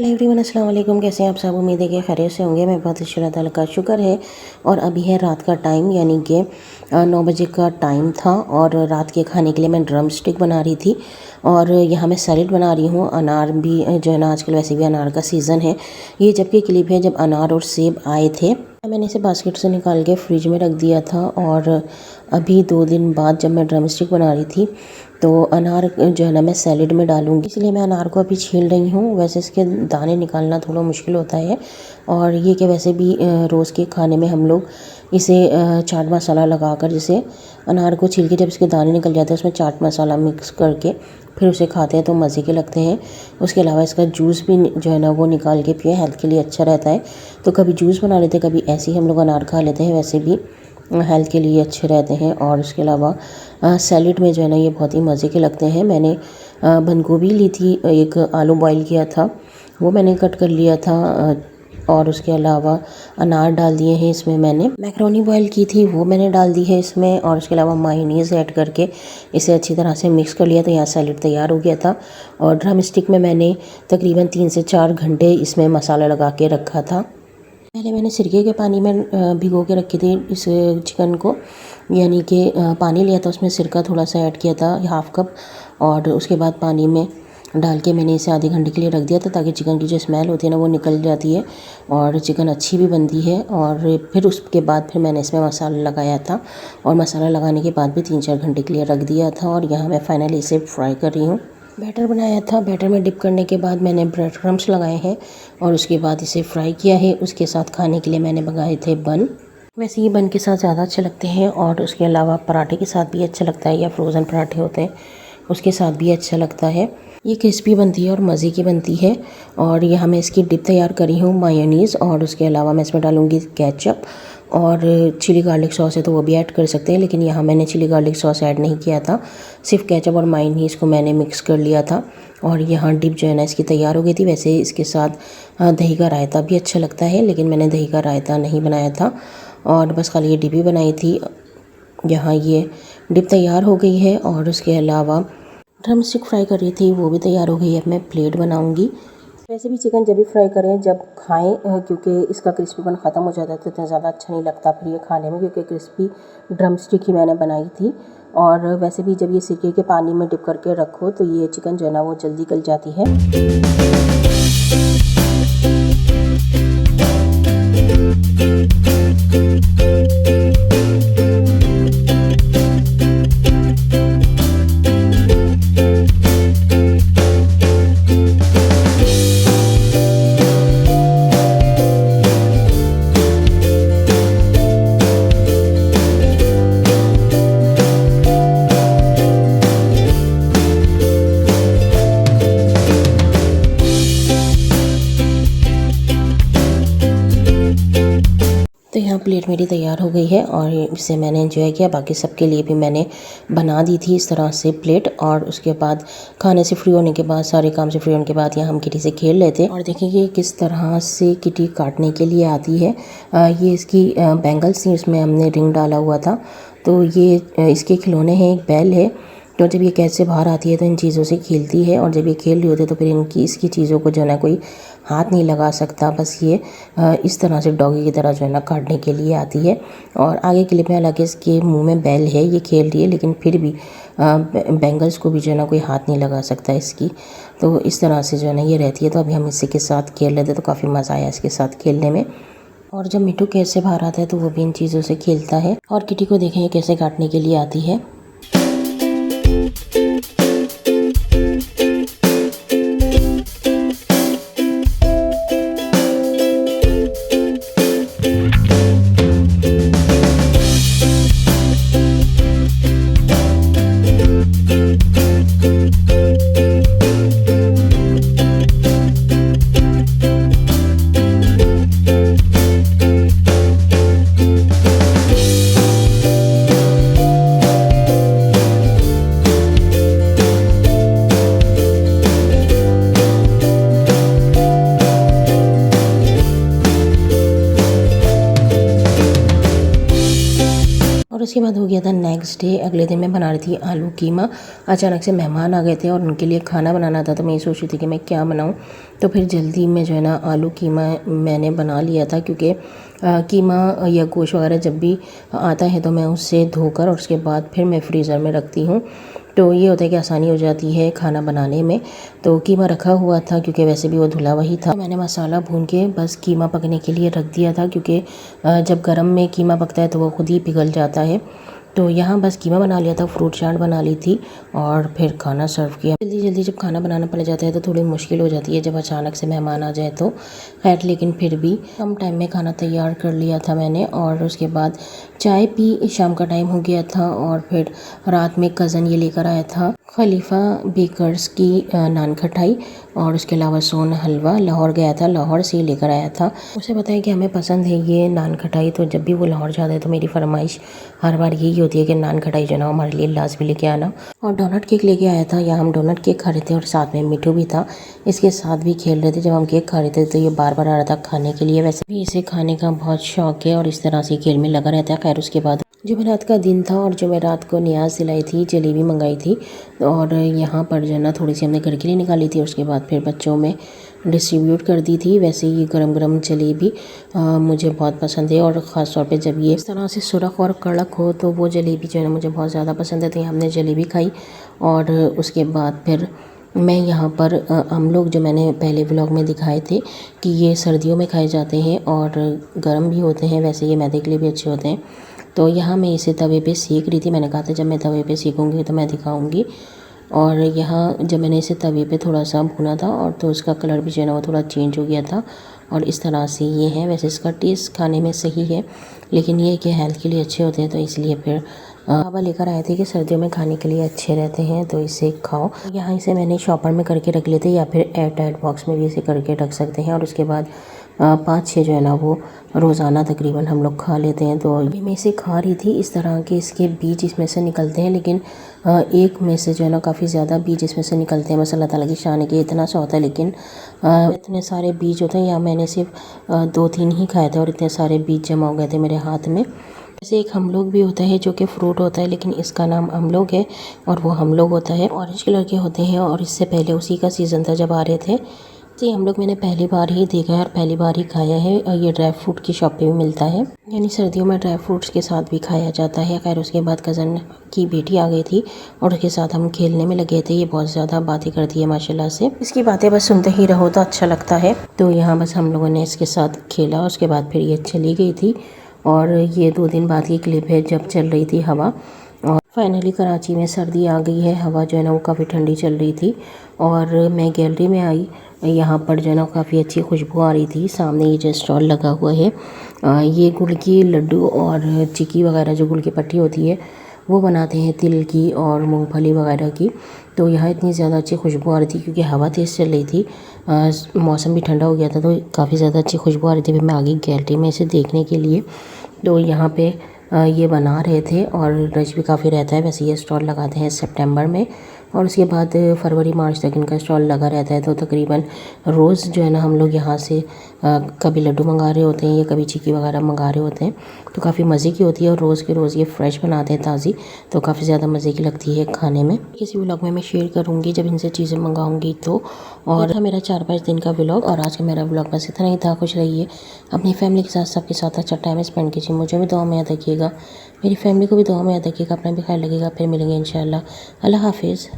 Hello everyone, अस्सलाम वालेकुम। कैसे हैं आप सब? उम्मीद है कि खैरियत से होंगे। मैं बहुत अच्छी अल्लाह ताला का शुक्र है। और अभी है रात का टाइम, यानी कि 9 बजे का टाइम था और रात के खाने के लिए मैं ड्रम स्टिक बना रही थी। और यहाँ मैं सैलेड बना रही हूँ। अनार भी जो है ना, आजकल वैसे भी अनार का सीज़न है। ये जबकि क्लिप है जब अनार और सेब आए थे। मैंने इसे बास्केट से निकाल के फ्रिज में रख दिया था और अभी 2 दिन बाद जब मैं ड्रम स्टिक बना रही थी तो अनार जो है ना मैं सैलेड में डालूँगी, इसलिए मैं अनार को अभी छील रही हूँ। वैसे इसके दाने निकालना थोड़ा मुश्किल होता है और ये कि वैसे भी रोज़ के खाने में हम लोग इसे चाट मसाला लगाकर, जैसे अनार को छील के जब इसके दाने निकल जाते हैं उसमें चाट मसाला मिक्स करके फिर उसे खाते हैं तो मज़े के लगते हैं। उसके अलावा इसका जूस भी जो है ना वो निकाल के पिए, हेल्थ के लिए अच्छा रहता है। तो कभी जूस बना लेते हैं, कभी ऐसे ही हम लोग अनार खा लेते हैं। वैसे भी हेल्थ के लिए अच्छे रहते हैं। और उसके अलावा सैलेड में जो है ना ये बहुत ही मज़े के लगते हैं। मैंने बंद गोभी ली थी, एक आलू बॉईल किया था वो मैंने कट कर लिया था और उसके अलावा अनार डाल दिए हैं इसमें। मैंने मैकरोनी बॉईल की थी वो मैंने डाल दी है इसमें। और उसके अलावा मायोनीज़ ऐड करके इसे अच्छी तरह से मिक्स कर लिया। तो यहाँ सैलेड तैयार हो गया था। और ड्रम स्टिक में मैंने तकरीबन 3 से 4 घंटे इसमें मसाला लगा के रखा था। पहले मैंने सिरके के पानी में भिगो के रखी थी इस चिकन को, यानी कि पानी लिया था, उसमें सिरका थोड़ा सा ऐड किया था, 1/2 कप। और उसके बाद पानी में डाल के मैंने इसे आधे घंटे के लिए रख दिया था ताकि चिकन की जो स्मेल होती है ना वो निकल जाती है और चिकन अच्छी भी बनती है। और फिर उसके बाद फिर मैंने इसमें मसाला लगाया था और मसाला लगाने के बाद भी 3-4 घंटे के लिए रख दिया था। और यहाँ मैं फाइनली इसे फ्राई कर रही हूँ। बैटर बनाया था, बैटर में डिप करने के बाद मैंने ब्रेड क्रम्स लगाए हैं और उसके बाद इसे फ्राई किया है। उसके साथ खाने के लिए मैंने मंगाए थे बन। वैसे ये बन के साथ ज़्यादा अच्छे लगते हैं और उसके अलावा पराठे के साथ भी अच्छा लगता है, या फ्रोज़न पराठे होते हैं उसके साथ भी अच्छा लगता है। ये क्रिस्पी बनती है और मज़े की बनती है। और यहाँ मैं इसकी डिप तैयार करी हूँ मायोनीज़, और उसके अलावा मैं इसमें डालूँगी केचप। और चिली गार्लिक सॉस है तो वो भी ऐड कर सकते हैं, लेकिन यहाँ मैंने चिली गार्लिक सॉस ऐड नहीं किया था, सिर्फ केचप और मायोनीज़ को मैंने मिक्स कर लिया था। और यहाँ डिप जो है ना इसकी तैयार हो गई थी। वैसे इसके साथ दही का रायता भी अच्छा लगता है, लेकिन मैंने दही का रायता नहीं बनाया था और बस खाली ये डिप ही बनाई थी। यहाँ ये डिप तैयार हो गई है और उसके अलावा ड्रम स्टिक फ्राई कर रही थी वो भी तैयार हो गई है। अब मैं प्लेट बनाऊँगी। वैसे भी चिकन जब भी फ्राई करें जब खाएं, क्योंकि इसका क्रिस्पीपन ख़त्म हो जाता है तो इतना ज़्यादा अच्छा नहीं लगता फिर ये खाने में, क्योंकि क्रिस्पी ड्रम स्टिक ही मैंने बनाई थी। और वैसे भी जब ये सिरके के पानी में डिप करके रखो तो ये चिकन जो है ना वो जल्दी गल जाती है। तो यहाँ प्लेट मेरी तैयार हो गई है और इसे मैंने एंजॉय किया। बाकी सबके लिए भी मैंने बना दी थी इस तरह से प्लेट। और उसके बाद खाने से फ्री होने के बाद, सारे काम से फ्री होने के बाद, यहाँ हम किटी से खेल लेते हैं। और देखिए कि किस तरह से किटी काटने के लिए आती है। ये इसकी बैंगल्स थी, उसमें हमने रिंग डाला हुआ था। तो ये इसके खिलौने हैं, एक बैल है। तो जब ये कैद से बाहर आती है तो इन चीज़ों से खेलती है, और जब ये खेल रही होती है तो फिर इसकी चीज़ों को जो है ना कोई हाथ नहीं लगा सकता। बस ये इस तरह से डॉगी की तरह जो है ना काटने के लिए आती है। और आगे क्लिप में हालांकि इसके मुंह में बैल है, ये खेल रही है, लेकिन फिर भी बैंगल्स को भी जो है ना कोई हाथ नहीं लगा सकता इसकी। तो इस तरह से जो है ना ये रहती है। तो अभी हम इसी के साथ खेल लेते तो काफ़ी मज़ा आया इसके साथ खेलने में। और जब मिट्टू कैद से बाहर आता है तो वो भी इन चीज़ों से खेलता है। और किटी को देखें कैसे काटने के लिए आती है। उसके बाद हो गया था नेक्स्ट डे। अगले दिन मैं बना रही थी आलू कीमा। अचानक से मेहमान आ गए थे और उनके लिए खाना बनाना था, तो मैं ये सोच रही थी कि मैं क्या बनाऊँ। तो फिर जल्दी में जो है ना आलू कीमा मैंने बना लिया था, क्योंकि कीमा या गोश्त वगैरह जब भी आता है तो मैं उसे धोकर और उसके बाद फिर मैं फ्रीज़र में रखती हूँ। तो ये होता है कि आसानी हो जाती है खाना बनाने में। तो कीमा रखा हुआ था क्योंकि वैसे भी वो धुला वही था। मैंने मसाला भून के बस कीमा पकने के लिए रख दिया था, क्योंकि जब गरम में कीमा पकता है तो वो खुद ही पिघल जाता है। तो यहाँ बस कीमा बना लिया था, फ्रूट चाट बना ली थी और फिर खाना सर्व किया। जल्दी जल्दी जब खाना बनाना पड़ जाता है तो थोड़ी मुश्किल हो जाती है जब अचानक से मेहमान आ जाए तो। खैर लेकिन फिर भी कम टाइम में खाना तैयार कर लिया था मैंने। और उसके बाद चाय पी, शाम का टाइम हो गया था। और फिर रात में कज़न ये लेकर आया था खलीफा बेकर्स की नान खटाई, और उसके अलावा सोन हलवा लाहौर गया था, लाहौर से ही लेकर आया था। उसे बताया कि हमें पसंद है ये नान खटाई, तो जब भी वो लाहौर जाता है तो मेरी फरमाइश हर बार यही होती है कि नान खटाई जो है ना हमारे लिए लाजमी लेके आना। और डोनट केक लेके आया था। यहाँ हम डोनट केक खा रहे थे और साथ में मिठू भी था, इसके साथ भी खेल रहे थे। जब हम केक खा रहे थे तो ये बार बार आ रहा था खाने के लिए। वैसे भी इसे खाने का बहुत शौक है और इस तरह से खेल में लगा रहता है। खैर उसके बाद जुमेरात का दिन था और जुमेरात को नियाज़ दिलाई थी, जलेबी मंगाई थी और यहाँ पर जो है ना थोड़ी सी हमने घर के लिए निकाली थी। उसके बाद फिर बच्चों में डिस्ट्रीब्यूट कर दी थी। वैसे ये गरम गरम जलेबी मुझे बहुत पसंद है, और ख़ास तौर पे जब ये इस तरह से सुरख और कड़क हो तो वो जलेबी जो है ना मुझे बहुत ज़्यादा पसंद है। तो हमने जलेबी खाई और उसके बाद फिर मैं यहाँ पर हम लोग जो मैंने पहले व्लॉग में दिखाए थे कि ये सर्दियों में खाए जाते हैं और गर्म भी होते हैं। वैसे ये मैदे के लिए भी अच्छे होते हैं। तो यहाँ मैं इसे तवे पे सेक रही थी। मैंने कहा था जब मैं तवे पे सेकूँगी तो मैं दिखाऊँगी। और यहाँ जब मैंने इसे तवे पे थोड़ा सा भुना था और तो उसका कलर भी जो है ना वो थोड़ा चेंज हो गया था। और इस तरह से ये है। वैसे इसका टेस्ट खाने में सही है, लेकिन ये कि हेल्थ के लिए अच्छे होते हैं, तो इसलिए फिर बाबा लेकर आए थे कि सर्दियों में खाने के लिए अच्छे रहते हैं तो इसे खाओ। यहाँ इसे मैंने शॉपर में करके रख लेते, या फिर एयर टाइट बॉक्स में भी इसे करके रख सकते हैं। और उसके बाद 5-6 जो है ना वो रोज़ाना तकरीबन हम लोग खा लेते हैं। तो अभी मैं इसे खा रही थी। इस तरह के इसके बीज इसमें से निकलते हैं, लेकिन एक में से जो है ना काफ़ी ज़्यादा बीज इसमें से निकलते हैं। बस अल्लाह ताला की शान है कि इतना सा होता है, लेकिन इतने सारे बीज होते हैं। या मैंने सिर्फ 2-3 ही खाए थे और इतने सारे बीज जमा हो गए थे मेरे हाथ में। जैसे एक हमलोग भी होता है जो कि फ्रूट होता है, लेकिन इसका नाम हमलोग है और वो हमलोग होता है, ऑरेंज कलर के होते हैं। और इससे पहले उसी का सीज़न था जब आ रहे थे। तो ये हम लोग मैंने पहली बार ही देखा है और पहली बार ही खाया है। और ये ड्राई फ्रूट की शॉप पे भी मिलता है, यानी सर्दियों में ड्राई फ्रूट्स के साथ भी खाया जाता है। खैर उसके बाद कज़न की बेटी आ गई थी और उसके साथ हम खेलने में लगे थे। ये बहुत ज़्यादा बातें करती है माशाल्लाह से, इसकी बातें बस सुनते ही रहो तो अच्छा लगता है। तो यहाँ बस हम लोगों ने इसके साथ खेला। उसके बाद फिर ये चली गई थी। और ये 2 दिन बाद की क्लिप है जब चल रही थी हवा। और फाइनली कराची में सर्दी आ गई है। हवा जो है ना वो काफ़ी ठंडी चल रही थी। और मैं गैलरी में आई, यहाँ पर जो है ना काफ़ी अच्छी खुशबू आ रही थी। सामने ये जो स्टॉल लगा हुआ है, ये गुड़ की लड्डू और चिक्की वगैरह जो गुड़ की पट्टी होती है वो बनाते हैं, तिल की और मूंगफली वगैरह की। तो यहाँ इतनी ज़्यादा अच्छी खुशबू आ रही थी क्योंकि हवा तेज़ चल रही थी, मौसम भी ठंडा हो गया था, तो काफ़ी ज़्यादा अच्छी खुशबू आ रही थी। फिर मैं आगे गैलरी में इसे देखने के लिए, तो यहाँ पे ये बना रहे थे और रश भी काफ़ी रहता है। वैसे ये स्टॉल लगाते हैं सितंबर में और उसके बाद फरवरी मार्च तक इनका स्टॉल लगा रहता है। तो तकरीबन रोज़ जो है ना हम लोग यहाँ से कभी लड्डू मंगा रहे होते हैं या कभी चिक्की वगैरह मंगा रहे होते हैं। तो काफ़ी मज़े की होती है और रोज़ के रोज़ ये फ्रेश बनाते हैं ताज़ी, तो काफ़ी ज़्यादा मज़े की लगती है खाने में। किसी व्लॉग में मैं शेयर करूँगी जब इनसे चीज़ें मंगाऊँगी तो। और था मेरा 4-5 दिन का व्लॉग, और आज का मेरा व्लॉग बस इतना ही था। खुश रहिए, अपनी फैमिली के साथ सबके साथ अच्छा टाइम स्पेंड कीजिए। मुझे भी दुआ में याद रखिएगा, मेरी फैमिली को भी दुआ में याद रखिएगा, अपना भी ख्याल लगेगा। फिर मिलेंगे इंशाल्लाह। अल्लाह हाफिज़।